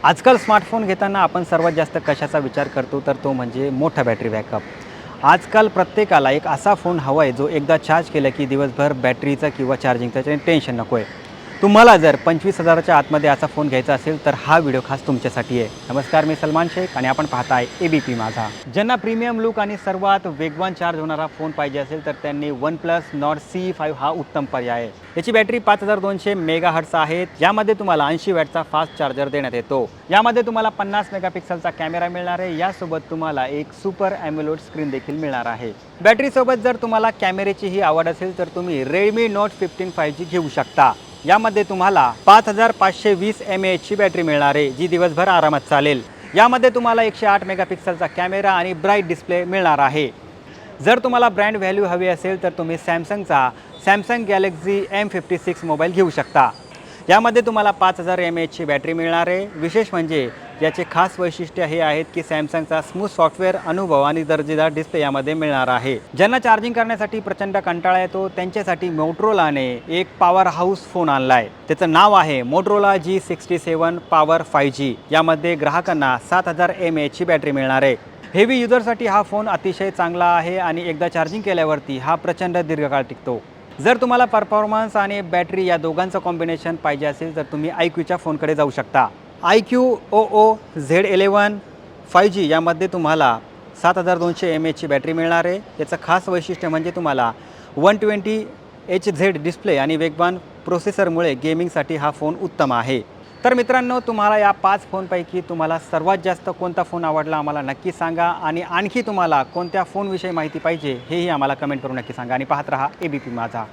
आजकाल स्मार्टफोन घेताना आपण सर्वात जास्त कशाचा विचार करतो तर तो म्हणजे मोठा बॅटरी बॅकअप. आजकाल प्रत्येकाला एक असा फोन हवा आहे जो एकदा चार्ज केला की दिवसभर बॅटरीचं किंवा चार्जिंगचं टेन्शन नको आहे. तुम्हाला जर 25,000च्या आतमध्ये असा फोन घ्यायचा असेल तर हा व्हिडिओ खास तुमच्यासाठी आहे. नमस्कार, मी सलमान शेख आणि आपण पाहताय ABP माझा. ज्यांना प्रीमियम लुक आणि सर्वात वेगवान चार्ज होणारा फोन पाहिजे असेल तर त्यांनी OnePlus Nord CE5 हा उत्तम पर्याय आहे. याची बॅटरी 5200 मेगाहर्ट्ज आहे. यामध्ये तुम्हाला 80 वॅटचा फास्ट चार्जर देण्यात येतो. यामध्ये तुम्हाला 50 मेगापिक्सलचा कॅमेरा मिळणार आहे. यासोबत तुम्हाला एक सुपर ॲमोलेड स्क्रीन देखील मिळणार आहे. बॅटरीसोबत जर तुम्हाला कॅमेऱ्याची ही आवड असेल तर तुम्ही Redmi Note 15 5G घेऊ शकता. यामध्ये तुम्हाला 5520 mAh ची बॅटरी मिळणार आहे, जी दिवसभर आरामात चालेल. यामध्ये तुम्हाला 108 मेगापिक्सलचा कॅमेरा आणि ब्राईट डिस्प्ले मिळणार आहे. जर तुम्हाला ब्रँड व्हॅल्यू हवी असेल तर तुम्ही सॅमसंग गॅलेक्सी M56 मोबाईल घेऊ शकता. यामध्ये तुम्हाला 5000 mAh ची बॅटरी मिळणार आहे. विशेष म्हणजे याचे खास वैशिष्ट्य हे आहेत की सॅमसंगचा स्मूथ सॉफ्टवेअर अनुभव आणि दर्जेदार डिस्प्ले यामध्ये मिळणार आहे. ज्यांना चार्जिंग करण्यासाठी प्रचंड कंटाळा येतो त्यांच्यासाठी मोटोरोलाने एक पॉवर हाऊस फोन आणला आहे. त्याचं नाव आहे मोटोरोला G67 पॉवर 5G. यामध्ये ग्राहकांना 7000 mAh ची बॅटरी मिळणार आहे. हेवी युजरसाठी हा फोन अतिशय चांगला आहे आणि एकदा चार्जिंग केल्यावरती हा प्रचंड दीर्घकाळ टिकतो. जर तुम्हाला परफॉर्मन्स आणि बॅटरी या दोघांचं कॉम्बिनेशन पाहिजे असेल तर तुम्ही iQच्या फोनकडे जाऊ शकता. iQOO Z11 5G यामध्ये तुम्हाला 7200 mAh ची बॅटरी मिळणार आहे. याचं खास वैशिष्ट्य म्हणजे तुम्हाला 120Hz डिस्प्ले आणि वेगवान प्रोसेसरमुळे गेमिंगसाठी हा फोन उत्तम आहे. तर मित्रांनो, तुम्हाला या 5 फोनपैकी तुम्हाला सर्वात जास्त कोणता फोन आवडला आम्हाला नक्की सांगा आणि आणखी तुम्हाला कोणत्या फोनविषयी माहिती पाहिजे हेही आम्हाला कमेंट करून नक्की सांगा आणि पाहत रहा ABP माझा.